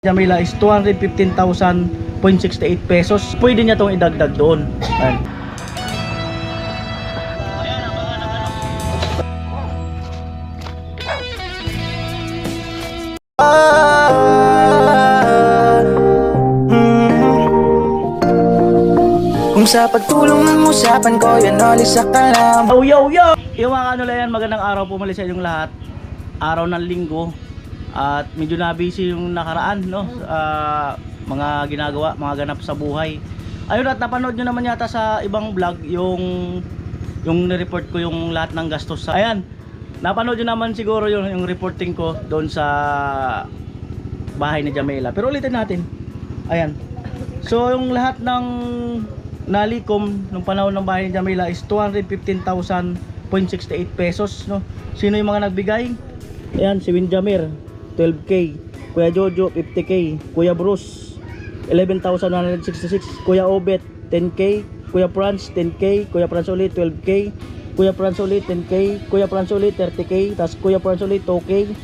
Jamila is 215,000.68 pesos. Pwede niya tong idagdag doon. Ayan. Kung sa pagtulong ng usapan ko, yan alis sa kalam. Yo! Yung mga ano lang yan, magandang araw po muli sa inyong lahat. Araw ng linggo. At medyo na busy yung nakaraan, no? Mga ginagawa, mga ganap sa buhay. Ayun, at napanood nyo naman yata sa ibang vlog yung nireport ko yung lahat ng gastos. Ayan, napanood nyo naman siguro yung reporting ko doon sa bahay ni Jamila. Pero ulitin natin. Ayan. So yung lahat ng nalikom nung panahon ng bahay ni Jamila is 215,000.68 pesos, no? Sino yung mga nagbigay? Ayan, si Winjamir 12k, Kuya Jojo 50k, Kuya Bruce 11,166, Kuya Obet 10k, Kuya Franz 10k, Kuya Franz ulit 12k, Kuya Franz ulit 10k, Kuya Franz ulit 30k, tas Kuya Franz ulit 2k,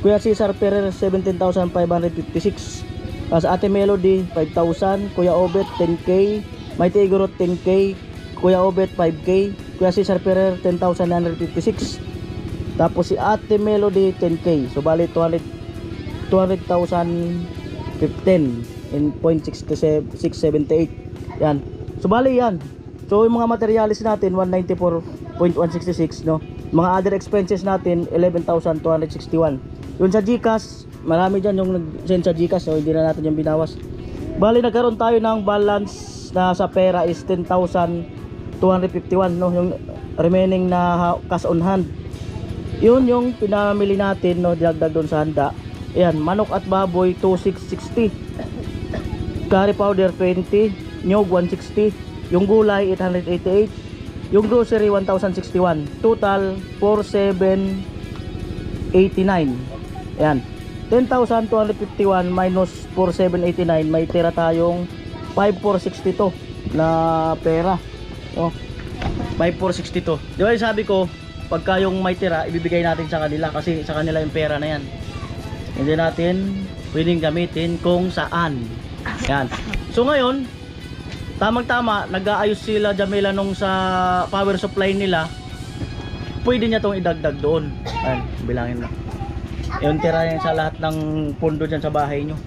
Kuya Cesar Ferrer 17,556, tas Ate Melody 5,000, Kuya Obet 10k, Mighty Igorot 10k, Kuya Obet 5k, Kuya Cesar Ferrer 10,956, tapos si Ate Melody 10k. So bali 200,015.678. Yan. So bali yan. So yung mga materialis natin 194.166, no. Mga other expenses natin 11,261. Yun sa GCash, marami diyan yung nag-send sa GCash, so hindi na natin yung binawas. Bali nagkaroon tayo ng balance na sa pera is 10,251, no, yung remaining na cash on hand. Yun yung pinamili natin, no, dinagdag doon sa handa. Ayan, manok at baboy 2,660, curry powder 20, nyog 160, yung gulay 888, yung grocery 1,061, total 4,789. Ayan, 10,251 minus 4,789, may tira tayong 5,462 na pera, no? 5,462. Di ba sabi ko, pagka yung may tira, ibibigay natin sa kanila kasi sa kanila yung pera na yan. Hindi natin pwedeng gamitin kung saan. Yan. So ngayon, tamang-tama, nag-aayos sila Jamila nung sa power supply nila. Pwede niya tong idagdag doon. Ayan, bilangin mo. Yung tira yan sa lahat ng pondo dyan sa bahay nyo.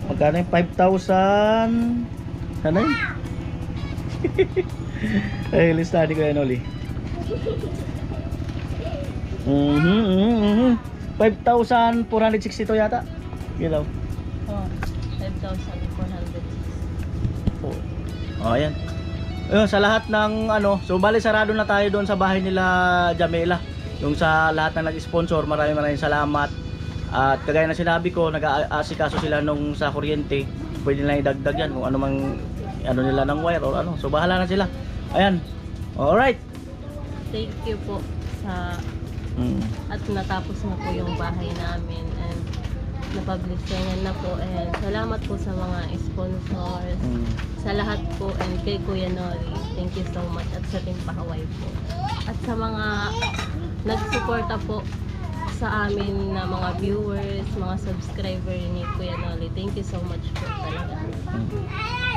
Magkano yung 5,000? Sana yun? Ay, listahan ko yan uli. 5,462 yata. Gilaw. Oh, 5,460. Oh, ayan. Ayun, sa lahat ng ano, so bali sarado na tayo doon sa bahay nila Jamila. Yung sa lahat ng nag-sponsor, maraming salamat. At kagaya na sinabi ko, nag-aasikaso sila nung sa kuryente. Pwede na idagdag yan kung ano mang ano nila ng wire or ano. So bahala na sila. Ayan. Alright. Thank you po sa at natapos na po yung bahay namin and napublishingan na po, and salamat po sa mga sponsors, sa lahat po, and kay Kuya Nori, thank you so much, at sa Team Pakaway po, at sa mga nagsuporta po sa amin na mga viewers, mga subscriber ni Kuya Nori, thank you so much po talaga.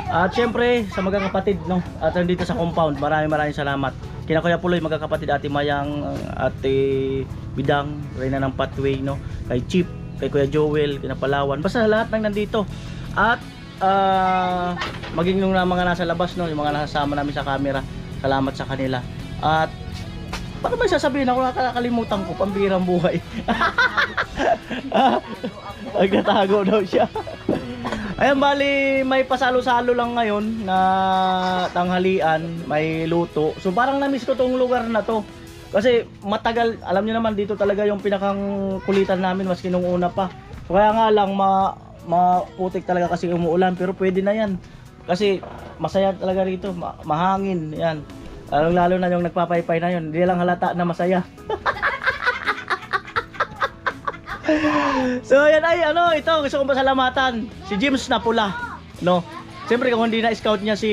At syempre sa magkakapatid, no, at dito sa compound, maraming salamat kina Kuya Puloy, magkakapatid, Ate Mayang, Ate Bidang, Reyna ng Pathway, no, kay Chip, kay Kuya Joel, kina Palawan, basta lahat ng nandito. At maging yung mga nasa labas, no, yung mga nasama namin sa camera, salamat sa kanila. At paano may sasabihin ako, nakakalimutan ko, pambirang buhay. Nagtatago daw siya. Ayan, bali may pasalo-salo lang ngayon na tanghalian, may luto. So parang na-miss ko tong lugar na to. Kasi matagal, alam niyo naman dito talaga yung pinakang kulitan namin maski nung una pa. So kaya nga lang maputik talaga kasi umuulan, pero pwede na yan. Kasi masaya talaga rito, mahangin, yan. Lalo na yung nagpapaypay na yun, hindi lang halata na masaya. So yan ay ano, ito gusto kong pasalamatan si James na pula, no. Siyempre kung hindi na scout niya si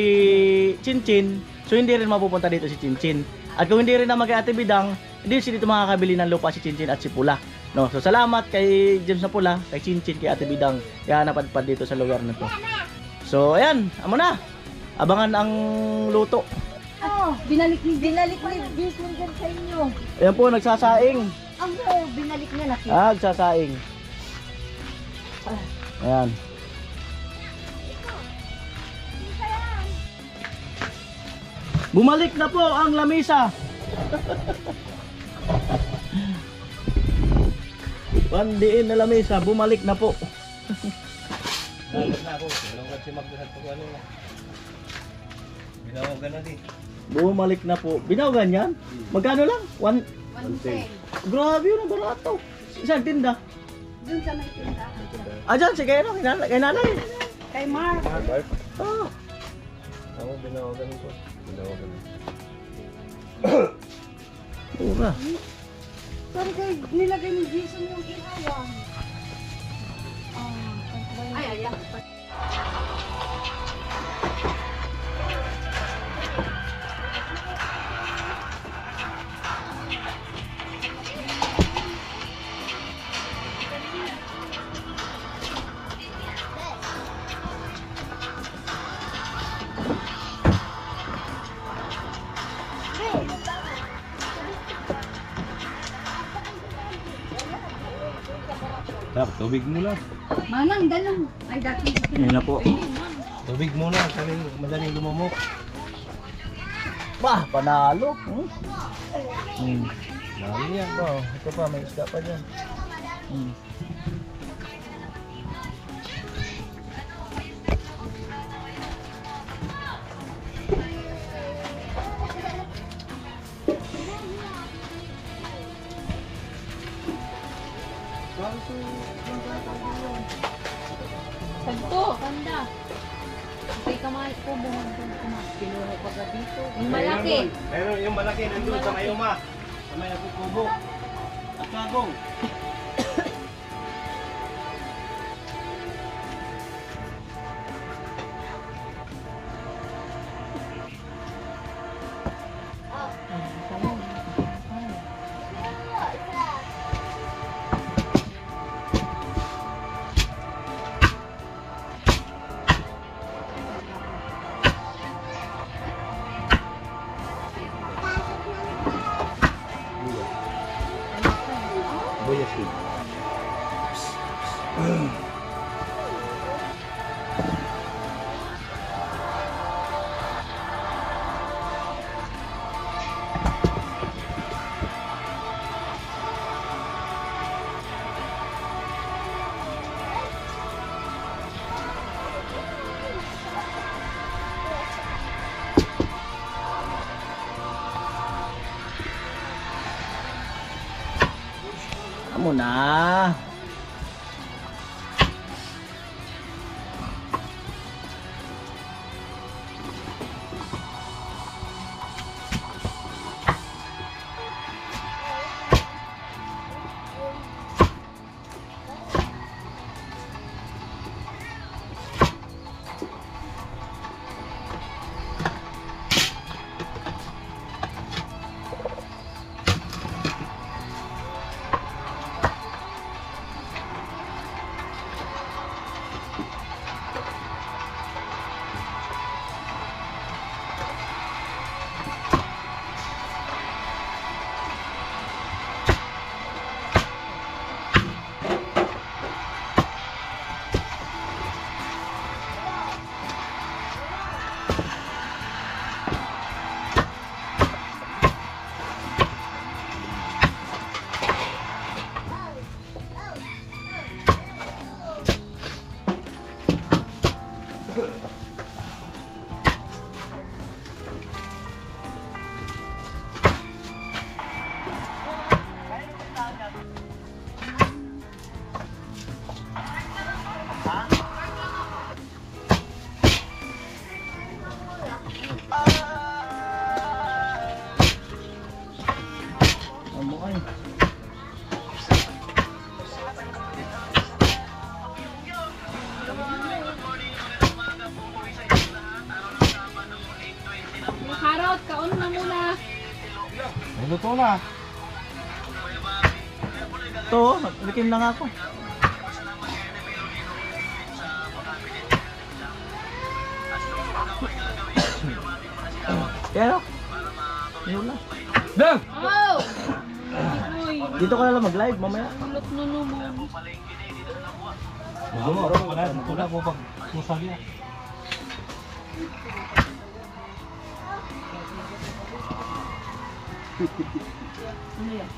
Chinchin, so hindi rin mapupunta dito si Chinchin. At kung hindi rin na mag-Ate Bidang, hindi si dito makakabili ng lupa si Chinchin at si Pula. No, so salamat kay James na Pula, kay Chinchin, kay Ate Bidang. Kaya napadpad dito sa lugar na to. So ayan, amo na. Abangan ang luto. Oh, binalik ni Jason dyan sa inyo. Ayan po, nagsasaing. Binalik niya na. Nagsasaing. Ayan. Bumalik na po ang lamisa. Pandiin na lamisa, bumalik na po. Nagod na ako. Walang kasi magdasal po ano na. Binawagan na din. Bumalik na po. Binawagan yan? Magkano lang? 110. Grabe yun, ang barato. Isang tinda. Doon sa may tinda. Dyan, sige, ano, kay nanay. Kay Mark. Mark? Ah, Ako binawagan ko. Binawagan na. mura. Sorry kay nilagay ni Jason yung ihawan. Ay, ayan. Tap, tubig muna. Manang, dalang. Ay, dati. Ayan na po. Tubig muna. Kasi madaling lumamok. Bah, panalo. Dami yan ba? Ito pa, may isda pa dyan. Sagto. Kanda. Okay, kamay ko. Bumag ko. Kinuha pa ka dito. Yung malaki. Meron yung malaki nandun sa may uma. Sa may nakukubo. At kagong. Boyasin. Amo na. Amo ay. Yung karot, kaon na muna. May luto na. To, bikin lang ako. Pero, yun lang. Dang! Oh! Uy, Dito ka na lang mag-live mamaya. ulot na naman. Wala po bang musali ah. Ano yan?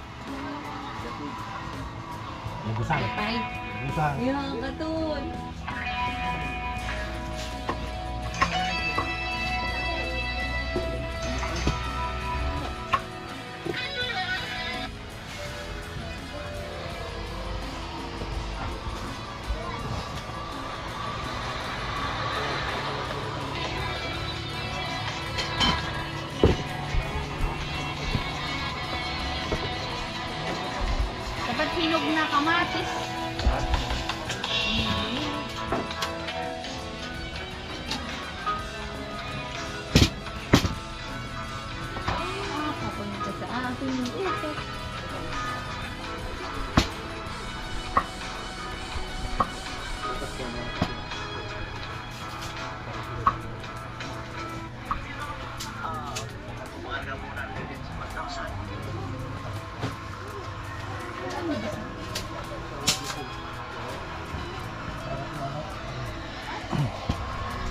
Nagusan. Patay. Nagusan. Yan, katul. Dapat hinog na kamatis. Papunta sa aking utak.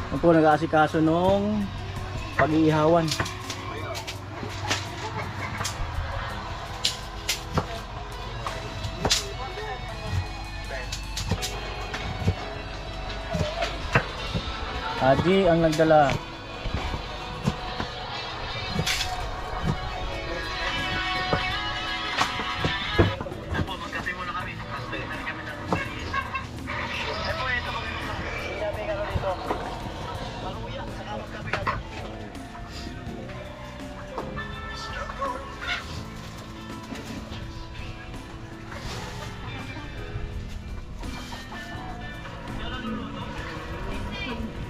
Ako po nag-aasikaso nung pag-iihawan. Haji ang nagdala.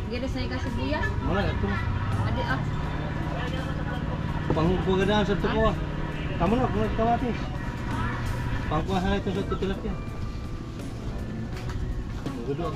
Gira sa ka sibuyas. Wala ito. Adi ah. Pangkugadaan sa tuko ah. Kamu na, kung nagkawatis. Pangkuha sa ito sa tutilapia. Gudo.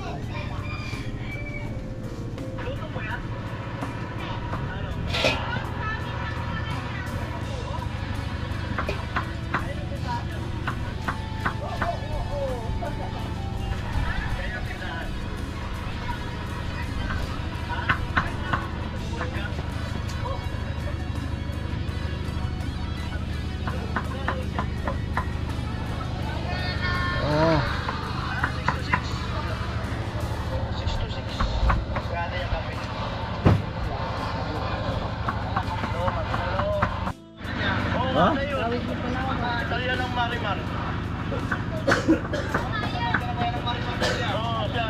Oh. Ha? Talya ng Marimar. Oo, siya.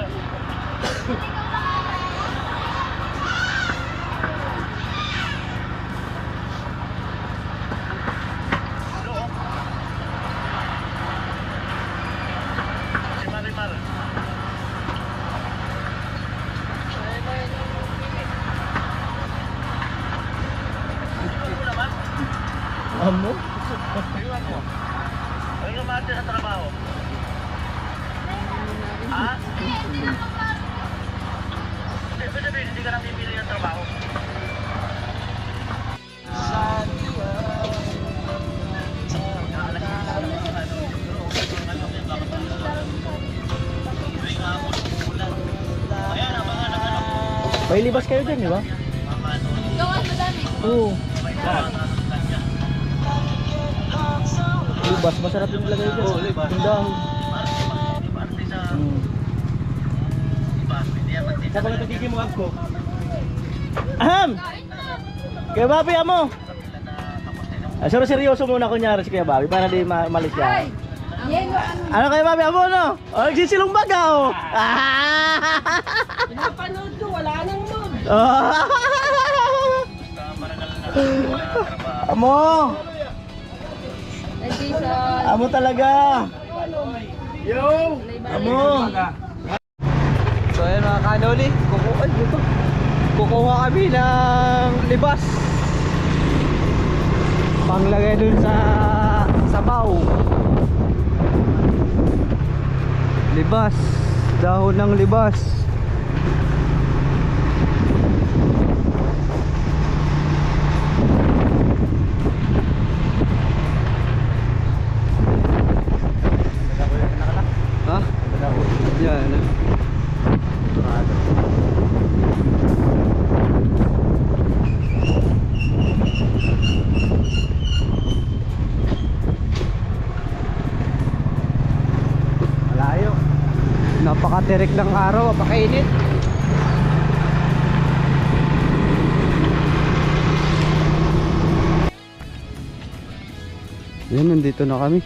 Si Marimar. Amo? Iwan mo. Ano lumati sa trabaho? Ha? Ibig sabihin, hindi ka na pipili ng trabaho. May libas kayo dyan, di ba? Gawas madami. Oo. Libas, masarap yung lagay dyan. Oo, libas. Yung dahon. Hmm. Sa kung nagiging mo ako, Ahem! Kuya Bobby, amo! Pero seryoso muna kunyari si Kuya Bobby para di malis siya. Yelo ano? Ano Kuya Bobby, amo no? O, nagsisilong baga o! Pinapanood ko, wala nang mood. Amo! Nandison. Amo talaga! yo! Amo! So ayan mga kanoli, kukuha kami ng libas panglagay dun sa sabaw. Libas. Dahon ng libas. Ha? Yan. Malayo. Napakatirik ng araw, napakainit. Yan, nandito na kami.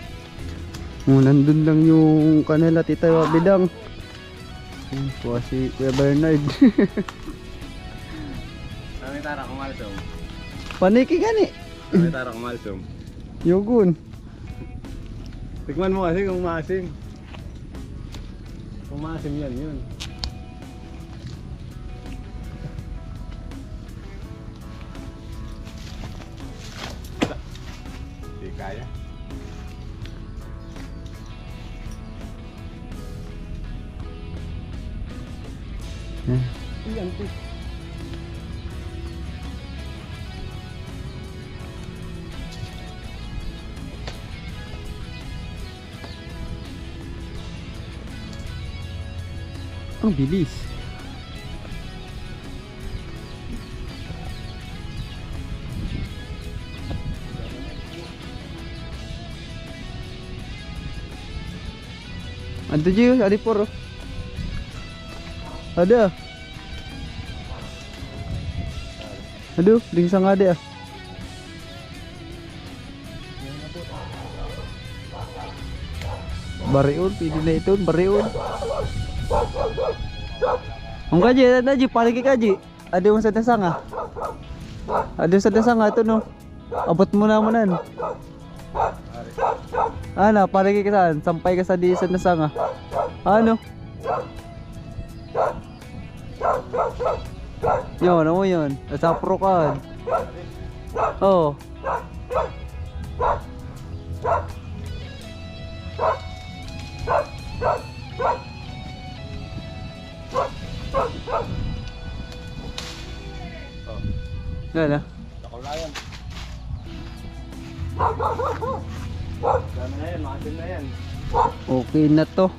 Nandun lang yung kanila Tita Bidang. Yan po si Kuya Bernard. Kami tara kumalsom. Paniki gani. Kami tara kumalsom. Yogun. Tikman mo kasi kung maasim. Kung maasim yan, yun. Di kaya. Yan, Ang bilis. Ando Jiyo, adi por. Ada. Aduh, lingsang ada. Bariun, pili na ito, bariun. Ang kaji, ada paling kaji. Ada yung sa dasanga. Ada yung sa dasanga ito no. Abot mo na manan. Ano, paling ka sampay ka sa di sa dasanga. Ano? Yun, ano mo yun? Nasa pro ka. Oh. Yan na. Nakulayan. Dami na yan, maasim na yan. Okay na to.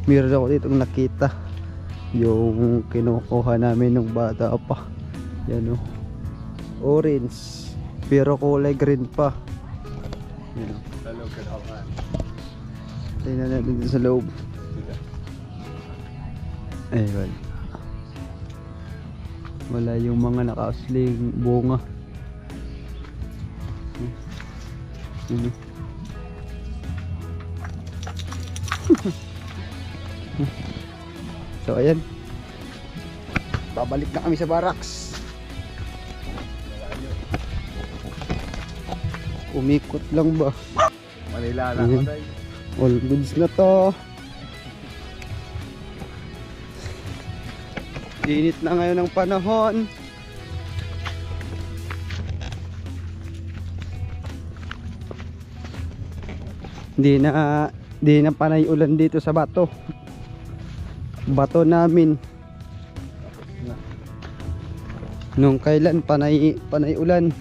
Meron ako dito nakita yung kinukuha namin nung bata pa. Yan o. Orange. Pero kulay green pa. Yan o. Talog ka daw ka. Tingnan natin dito sa loob. Eh wala. Wala yung mga nakausling bunga. Yan o. So ayan, babalik na kami sa barracks. Umikot lang ba? Manila na Ayan. ako tayo. All goods na to. Init na ngayon ng panahon. Hindi na panay ulan dito sa bato. Bato namin. Nung kailan panay ulan.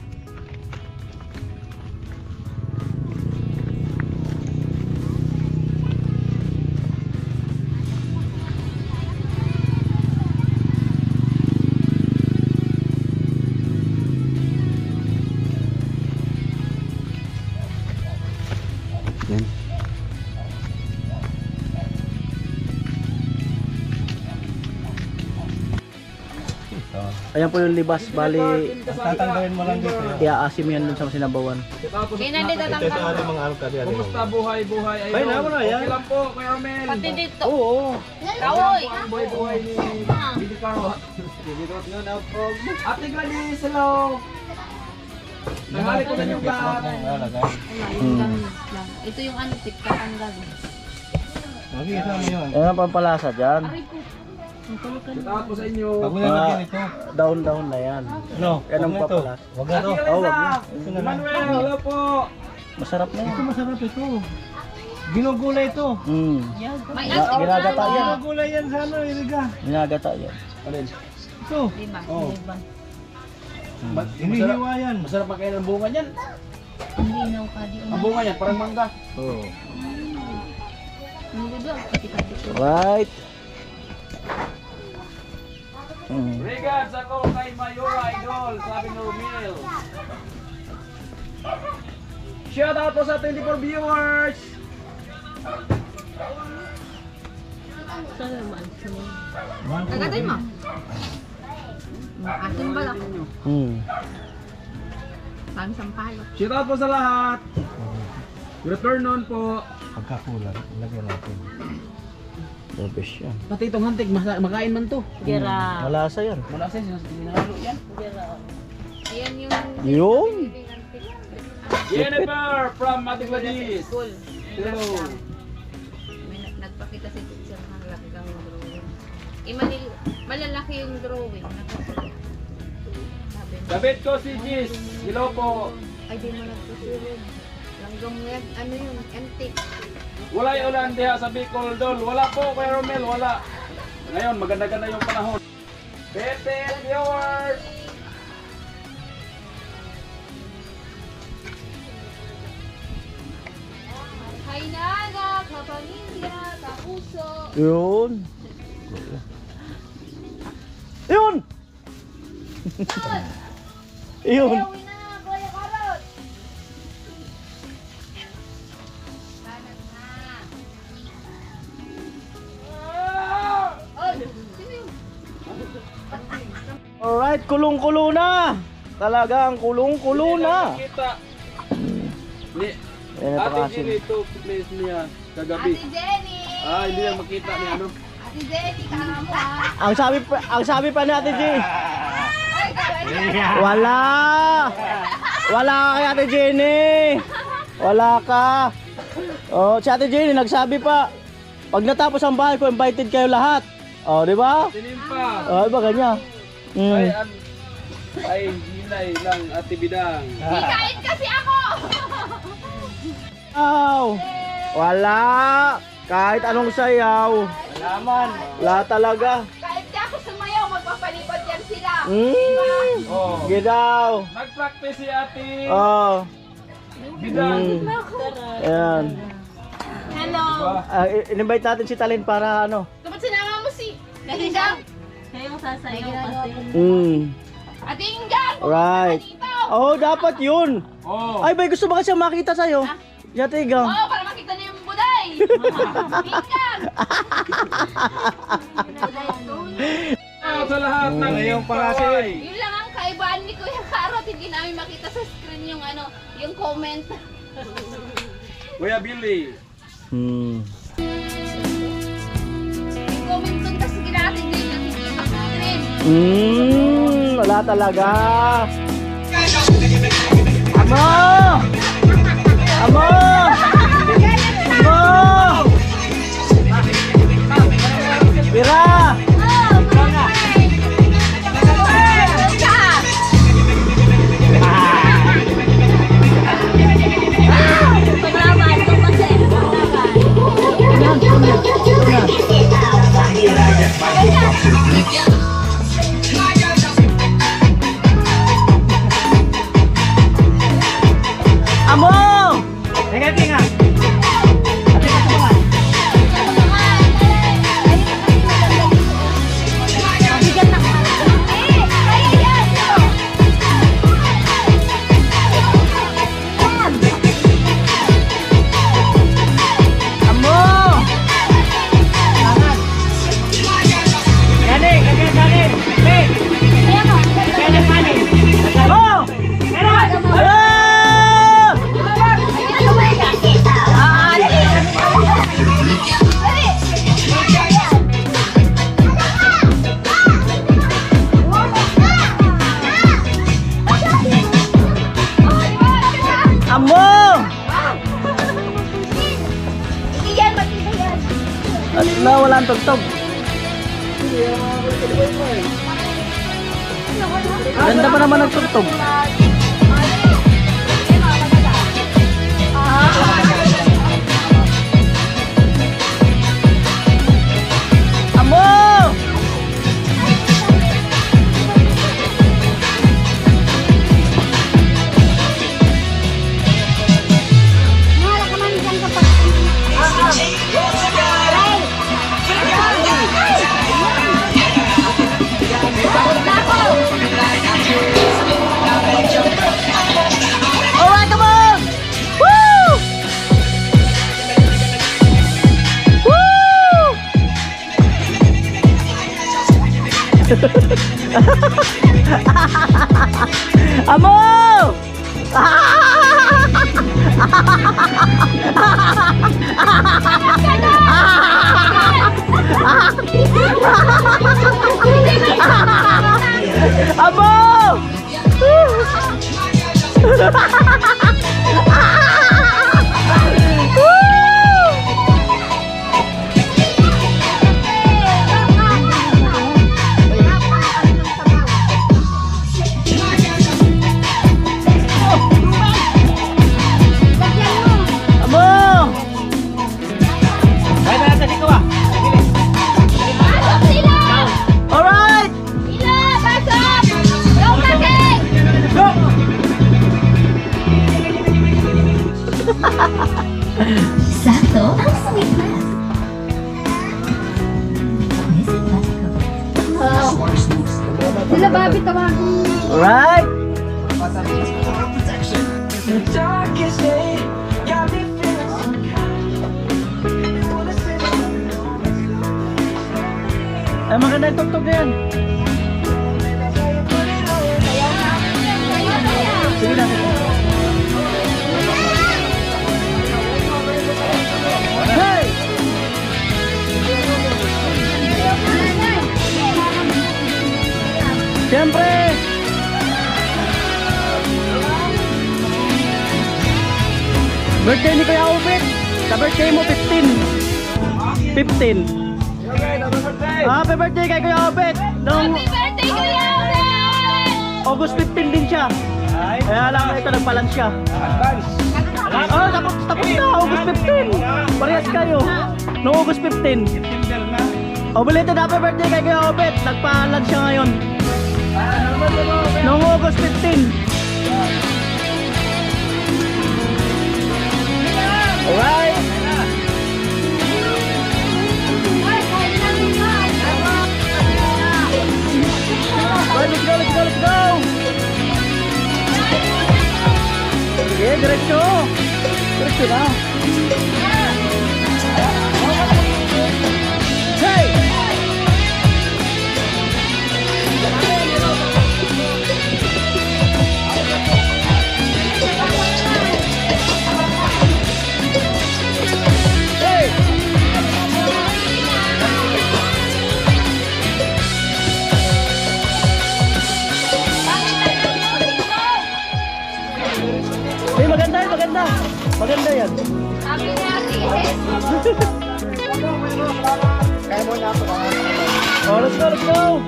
Yan. Ayan po yung libas, bali Tatanggalin mo lang dito yun. iaasim yan dun sa sinabawan. Kaya nandito Ito tatanggal. sa ating mga alkali. Kumusta buhay-buhay? Ay, naman na yan. Okay lang po, Kuya Romel. Pati dito. Oo. Kawoy. Ang buhay-buhay ni Billy Caro. Ate Gladys, hello. Nanghali ko na yung bag. Ito yung ano, tiktak ang gagawin. Mag-iisa mo yun. Ayan ang pampalasa dyan. Shout out po sa inyo. Pag mo nalagyan ito. Down na yan. No, Yan ang wag na to. papalas. Wag na to. Oh, wag na. Ito na lang. Manuel, hello po. Masarap na yan. Ito masarap ito. Ginugulay ito. May Ginagata yan. Ginugulay yan sa ano, iriga. Ginagata yan. Alin? Ito. Diba? Oh. Hinihiwa yan. Masarap makain ang bunga niyan. Hindi na ka di Ang bunga niyan, parang mangga. Oh. Hindi doon. Kati-kati ko. Right. Regards ako kay Mayora Idol, sabi ni Romel. Shout out po sa 24 viewers. Sana naman. Tagatay mo. Atin ba lang? Kami sampalo. Shout out po sa lahat. Good afternoon po. Pagkakulang, lagyan natin. Rubbish yan. Pati itong hantik, makain man to. Gira. Malasa yan. Wala sa sinalo yan. Gira. Ayan yung... Yun. Jennifer from Matigladis. Cool. Hello. May nagpakita si teacher ng lagang drawing. Malalaki yung drawing. Nakasulat. Sabi niya, David ko si Gis. Hello po. ay di mo nagsusunod. Langgam yan, ano yun, antique. Wala'y ulan diha sa Bicol Dol. Wala po, Kuya Romel, wala. Ngayon, maganda-ganda yung panahon. Pepe viewers! Hay naga, kapamilya, kapuso. Yun. Yun. Yun. Gawin na, Kuya Karot. Kanan na. Oh, sino yun? Alright, kulong-kulo na. Talagang kulong-kulo na. Kita. Ni, Yan ito Ate kasi. Jenny, ito place niya kagabi. Ate Jenny! Ah, hindi niya makita ni ano. Ate Jenny, kama mo ha? Ang sabi pa ni Ate G. Ay, gawin. Wala. Wala ka kay Ate Jenny. Wala ka. Oh, si Ate Jenny nagsabi pa, pag natapos ang bahay ko, invited kayo lahat. Oh, di ba? Sinimpa. Oh, iba ganyan. Ay, hinay lang Ate Bidang. Kahit kasi ako! Aw. Wala. Kahit anong sayaw. Wala talaga. Kahit di ako sumayaw, magpapalipad yan sila. Oh. Gidaw. Nag-practice si Ate Oh. Bidang. Ayan. Hello! In-invite natin si Talin para ano. Dapat sinama mo si Ingang! Siya yung sasayaw kasi. Ate Ingang! Right. Oh, dapat yun. Oh. Ay, bay, gusto ba kasi makita sa'yo? Yate, Igang. Oo, para makita niyo yung buday! Ingang! Sa lahat ng iyong pangasin. Yun lang ang kaibaan ni Kuya Karot, hindi namin makita sa screen yung ano, yung comment. Kuya Billy. Yung comment doon, tapos sige natin din nakikita sa screen. Wala talaga. Amo! Amo! Amo! Bira! Paglaban, ito kasi. Amo! Teka, teka. Amo! Galing, galing, galing. Hey! Galing, galing. Amo! Hello! Amo! At na walang tugtog. Ganda pa naman ng tugtog. Amo! Alright, come on! Woo! Woo! Amo! Amo! Amo! Alright! Sakto ang sweet breath. Sila Bobby tawagin. Alright! Ay, maganda yung tugtog na yan. Sige na. Hey! Siyempre! Birthday ni Kuya Obet! Sa birthday mo, 15! 15! Happy birthday kay Kuya Obet! Nung Birthday ko yan! August 15 din siya. Kaya lang ito nagpalan siya. Oh, tapos na August 15. Parehas kayo. No August 15. Oh, belated happy birthday kay Kuya Obet. Nagpalan siya ngayon. Noong August 15. Alright. Let's go, let's go, let's go! Sige, diretso! Diretso na! Hey! Hey, maganda yan, maganda. Maganda yan. Sabi niya Oh, let's go, let's go.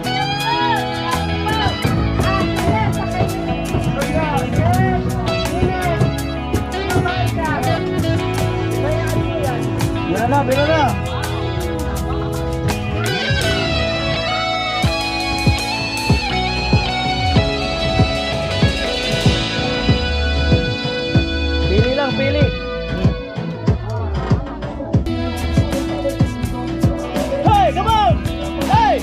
Bila na. Pili lang, pili. Hey, come on! Hey!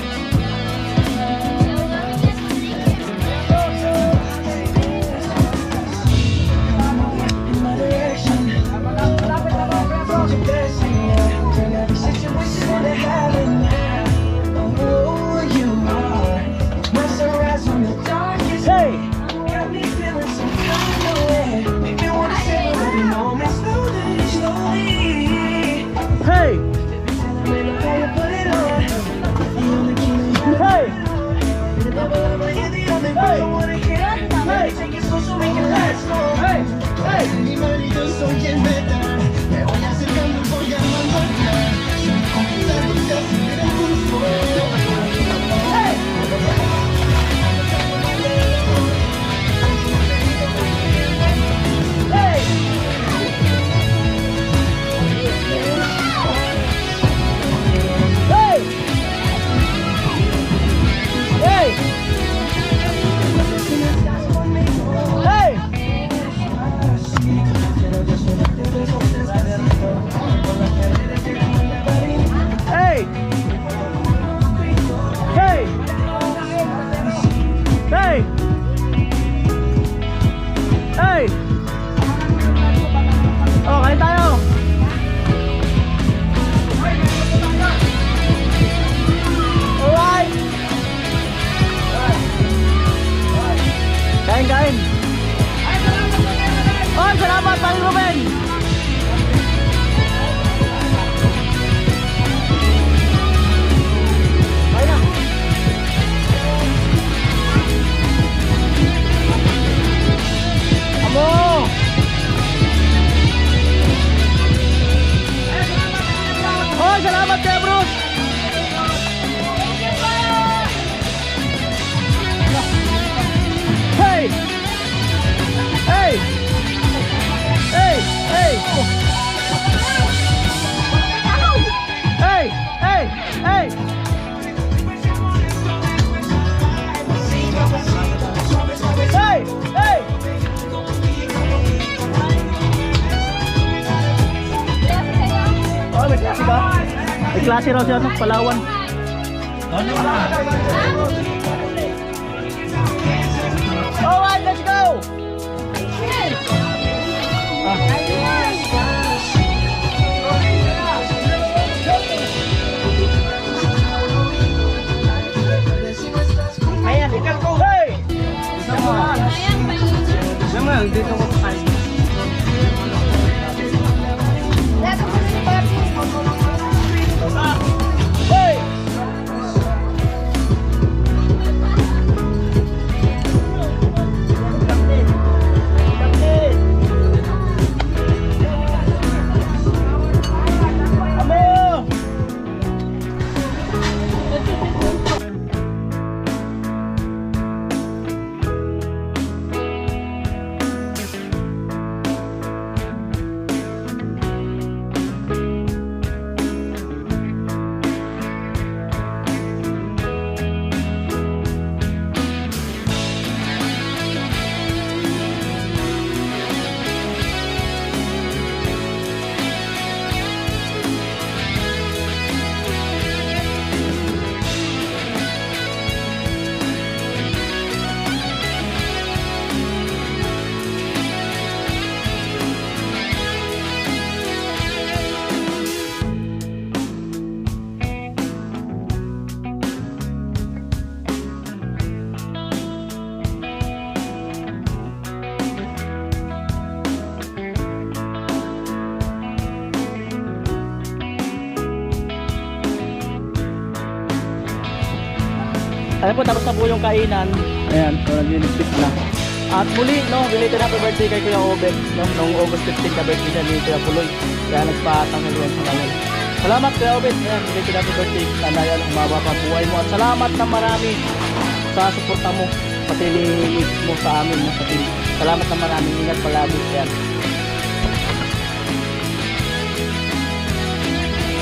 klase raw siya, no? Palawan. Alright, let's go! Ayan, ikan ko. Hey! Naman, dito ko kain. Hey! Amo! Ayan po, tapos na po yung kainan. Ayan, so nag-liligpit na. At muli, no, belated happy birthday kay Kuya Obet, no, noong August 15 ka birthday siya ni Kuya Puloy. Kaya nagpatang nag-event sa kanil. Salamat Kuya Obet, ayan, belated happy birthday. Sana yan, umaba pa buhay mo. At salamat na marami sa suporta mo, pati mo sa amin. Pati, salamat na marami, ingat palagi. Ayan.